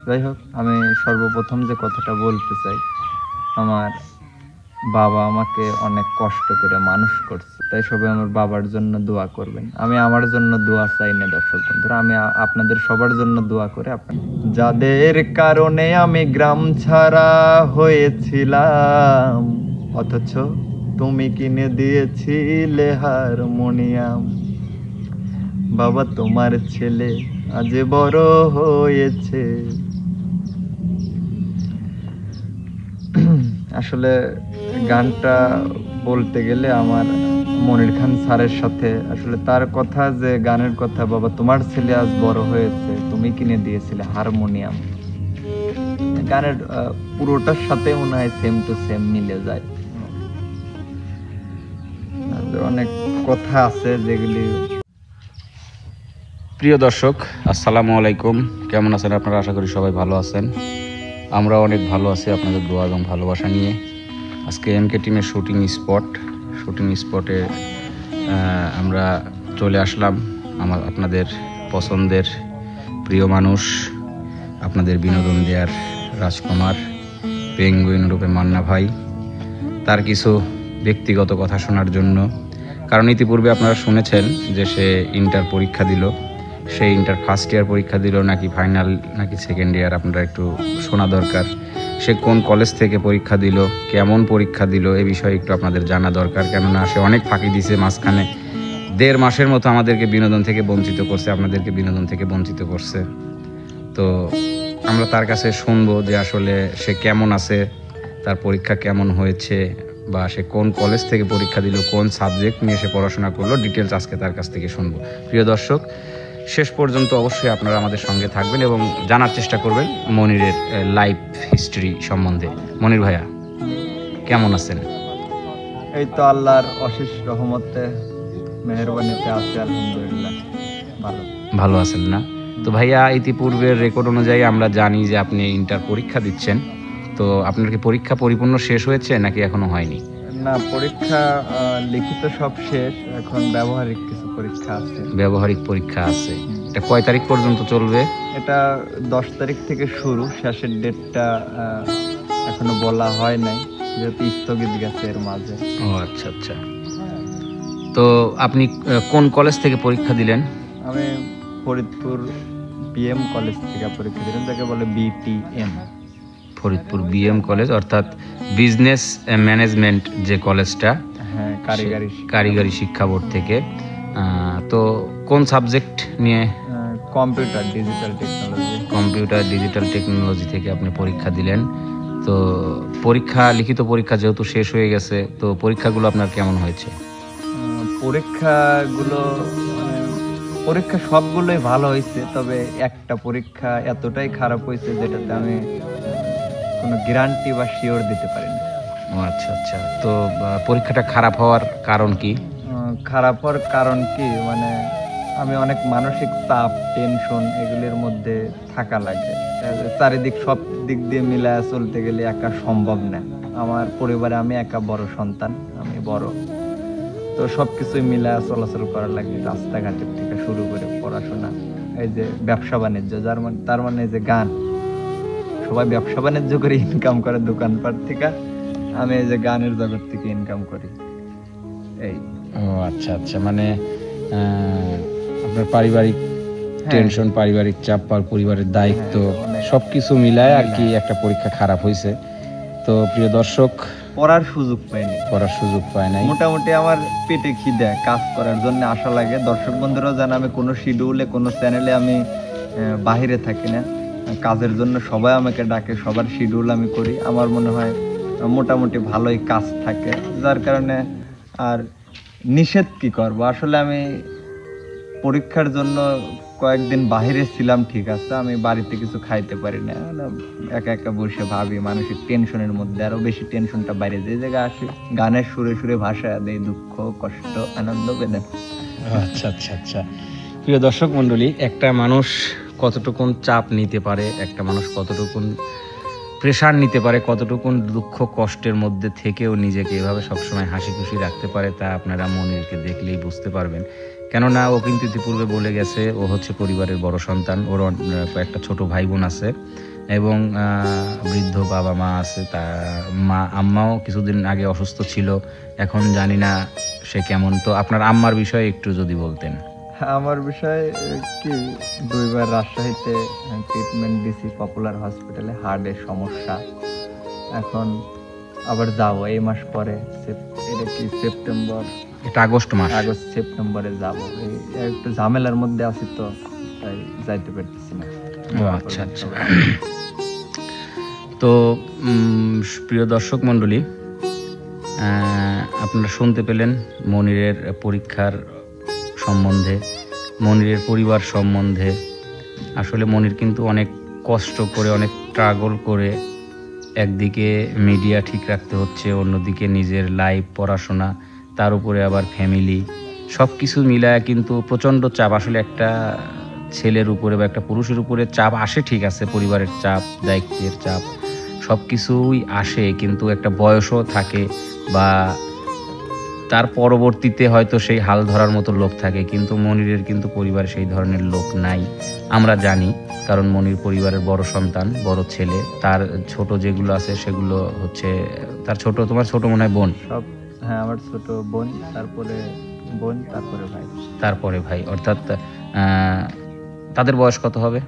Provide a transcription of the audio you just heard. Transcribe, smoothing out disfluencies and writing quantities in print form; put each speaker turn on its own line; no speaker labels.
যাই হোক, আমি সর্বপ্রথম যে কথাটা বলতে চাই, আমার বাবা আমাকে অনেক কষ্ট করে মানুষ করছে, তাই সবাই আমার বাবার জন্য দোয়া করবেন। আমি আমার জন্য দোয়া চাই না দর্শক বন্ধুরা, আমি আপনাদের সবার জন্য দোয়া করে যাদের কারণে আমি গ্রাম ছাড়া হয়েছিলাম, অথচ তুমি কিনে দিয়েছিলে হারমোনিয়াম। বাবা, তোমার ছেলে আজ বড় হয়েছে। আসলে গানটা বলতে গেলে আমার মনির খান স্যারের সাথে, আসলে তার কথা, যে গানের কথা, বাবা তোমার ছেলে আজ বড় হয়েছে, তুমি কিনে দিয়েছিলে হারমোনিয়াম, গানের পুরোটার সাথে মনে হয় সেম টু সেম মিলে যায়। অনেক কথা আছে যেগুলি।
প্রিয় দর্শক, আসসালামু আলাইকুম। কেমন আছেন আপনারা? আশা করি সবাই ভালো আছেন। আমরা অনেক ভালো আছি আপনাদের দোয়া এবং ভালোবাসা নিয়ে। আজকে এমকে টিমের শুটিং স্পটে আমরা চলে আসলাম। আপনাদের পছন্দের প্রিয় মানুষ, আপনাদের বিনোদন দেওয়ার রাজকুমার পেঙ্গুইন রূপে মান্না ভাই, তার কিছু ব্যক্তিগত কথা শোনার জন্য। কারণ ইতিপূর্বে আপনারা শুনেছেন যে সে ইন্টার পরীক্ষা দিল। সে ইন্টার ফার্স্ট ইয়ার পরীক্ষা দিল নাকি ফাইনাল নাকি সেকেন্ড ইয়ার, আপনারা একটু শোনা দরকার। সে কোন কলেজ থেকে পরীক্ষা দিল, কেমন পরীক্ষা দিল, এ বিষয়ে একটু আপনাদের জানা দরকার। কেননা সে অনেক ফাঁকি দিছে মাঝখানে, 1.5 মাসের মতো আমাদেরকে বিনোদন থেকে বঞ্চিত করছে, আপনাদেরকে বিনোদন থেকে বঞ্চিত করছে। তো আমরা তার কাছে শুনবো যে আসলে সে কেমন আছে, তার পরীক্ষা কেমন হয়েছে, বা সে কোন কলেজ থেকে পরীক্ষা দিল, কোন সাবজেক্ট নিয়ে সে পড়াশোনা করলো, ডিটেলস আজকে তার কাছ থেকে শুনবো। প্রিয় দর্শক, শেষ পর্যন্ত অবশ্যই আপনারা আমাদের সঙ্গে থাকবেন এবং জানার চেষ্টা করবেন মনিরের লাইফ হিস্ট্রি সম্বন্ধে। মনির ভাইয়া, কেমন আছেন?
এই তো আল্লাহর অশেষ রহমতে, মেহেরবানিতে আছে, আলহামদুলিল্লাহ
ভালো আছেন না? তো ভাইয়া, ইতিপূর্বের রেকর্ড অনুযায়ী আমরা জানি যে আপনি ইন্টার পরীক্ষা দিচ্ছেন। তো আপনার কি পরীক্ষা পরিপূর্ণ শেষ হয়েছে নাকি এখনো হয়নি?
না, পরীক্ষা লিখিত সব শেষ, এখন ব্যবহারিক কিছু পরীক্ষা আছে।
ব্যবহারিক পরীক্ষা আছে। এটা কয় তারিখ পর্যন্ত চলবে?
এটা 10 তারিখ থেকে শুরু, শেষের ডেটটা এখনো বলা হয় নাই, যেহেতু স্থগিত গেছে এর মাঝে।
ও আচ্ছা আচ্ছা। তো আপনি কোন কলেজ থেকে পরীক্ষা দিলেন?
আমি ফরিদপুর বিএম কলেজ থেকে পরীক্ষা দিলাম, যাকে বলে বিটিএম।
ফরিদপুর বিএম কলেজ, অর্থাৎ বিজনেস ম্যানেজমেন্ট যে কলেজটা,
হ্যাঁ,
কারিগরি শিক্ষা বোর্ড থেকে। তো কোন সাবজেক্ট নিয়ে?
কম্পিউটার ডিজিটাল টেকনোলজি
থেকে আপনি পরীক্ষা দিলেন। তো লিখিত পরীক্ষা যেহেতু শেষ হয়ে গেছে, তো পরীক্ষাগুলো আপনার কেমন হয়েছে?
পরীক্ষা সবগুলোই ভালো হয়েছে, তবে একটা পরীক্ষা এতটাই খারাপ হয়েছে যেটাতে আমি কোনো গ্যারান্টি বা শিওর দিতে পারি না।
ও আচ্ছা আচ্ছা। তো পরীক্ষাটা খারাপ হওয়ার কারণ কি?
মানে আমি অনেক মানসিক চাপ, টেনশন এগুলির মধ্যে থাকা লাগে। চারিদিক সব দিক দিয়ে মিলায় চলতে গেলে একা সম্ভব না। আমার পরিবারে আমি একা বড় সন্তান, আমি বড়, তো সবকিছুই মিলায় চলাচল করার লাগে। রাস্তাঘাটের থেকে শুরু করে পড়াশোনা, এই যে ব্যবসা বাণিজ্য, তার মানে যে গান, সবাই ব্যবসা বাণিজ্য করে ইনকাম করে দোকানপাট থেকে, আমি এই যে গানের জগৎ থেকে ইনকাম করি। এই
ও আচ্ছা আচ্ছা। মানে আপনার পারিবারিক টেনশন, পারিবারিক চাপ, পরিবারের দায়িত্ব সবকিছু মিলায় আর কি একটা পরীক্ষা খারাপ হয়েছে। তো প্রিয় দর্শক,
পড়ার সুযোগ পাই নাই। মোটামুটি আমার পেটে খিদে, কাজ করার জন্য আশা লাগে। দর্শক বন্ধুরাও জানে আমি কোনো শিডিউলে, কোনো চ্যানেলে আমি বাহিরে থাকি না, কাজের জন্য সবাই আমাকে ডাকে, সবার শিডিউল আমি করি। আমার মনে হয় মোটামুটি ভালোই কাজ থাকে, যার কারণে আর নিষেধ কি করবো। আসলে আমি পরীক্ষার জন্য কয়েকদিন বাহিরে ছিলাম, ঠিক আছে, আমি বাড়িতে কিছু খাইতে পারি না, একা একা বসে ভাবি, মানসিক টেনশনের মধ্যে আরো বেশি টেনশনটা বাইরে যে জায়গায় আসি, গানের সুরে সুরে ভাষা দেয় দুঃখ, কষ্ট, আনন্দ, বেদনা।
আচ্ছা আচ্ছা আচ্ছা। প্রিয় দর্শক মণ্ডলী, একটা মানুষ কতটুকুন চাপ নিতে পারে, একটা মানুষ কতটুকুন প্রেশার নিতে পারে, কতটুকুন দুঃখ কষ্টের মধ্যে থেকেও নিজেকে এভাবে সবসময় হাসি খুশি রাখতে পারে, তা আপনারা মনিরকে দেখলেই বুঝতে পারবেন। কেননা ও কিন্তু ইতিপূর্বে বলে গেছে ও হচ্ছে পরিবারের বড় সন্তান, ওর কয়েকটা ছোট ভাই বোন আছে। এবং বৃদ্ধ বাবা মা আছে, তা আম্মাও কিছুদিন আগে অসুস্থ ছিল, এখন জানি না সে কেমন। তো আপনার আম্মার বিষয়ে একটু যদি বলতেন।
আমার বিষয় কি, 2বার রাজশাহীতে ট্রিটমেন্ট দিছি পপুলার হসপিটালে, হার্টের সমস্যা। এখন আবার যাব এই মাস পরে, এটা কি সেপ্টেম্বর,
এটা আগস্ট মাস।
আগস্ট সেপ্টেম্বরে যাব। একটু ঝামেলার মধ্যে আছি তো, তাই যাইতে পারতেছি না।
আচ্ছা আচ্ছা। তো প্রিয় দর্শক মণ্ডলী, আপনারা শুনতে পেলেন মনিরের পরীক্ষার সম্বন্ধে, মনিরের পরিবার সম্বন্ধে। আসলে মনির কিন্তু অনেক কষ্ট করে, অনেক স্ট্রাগল করে একদিকে মিডিয়া ঠিক রাখতে হচ্ছে, অন্যদিকে নিজের লাইফ, পড়াশোনা, তার উপরে আবার ফ্যামিলি, সব কিছু মিলায় কিন্তু প্রচণ্ড চাপ। আসলে একটা ছেলের উপরে বা একটা পুরুষের উপরে চাপ আসে, ঠিক আছে, পরিবারের চাপ, দায়িত্বের চাপ, সব কিছুই আসে, কিন্তু একটা বয়সও থাকে বা তার পরবর্তীতে হয়তো সেই হাল ধরার মতো লোক থাকে। কিন্তু মনিরের কিন্তু পরিবারে সেই ধরনের লোক নাই, আমরা জানি, কারণ মনির পরিবারের বড় সন্তান, বড় ছেলে। তার ছোট যেগুলো আছে সেগুলো হচ্ছে তার ছোট, তোমার ছোট মনে হয় বোন?
সব, হ্যাঁ, আমার ছোট বোন, তারপরে বোন, তারপরে ভাই,
তারপরে ভাই, অর্থাৎ তাদের বয়স কত হবে?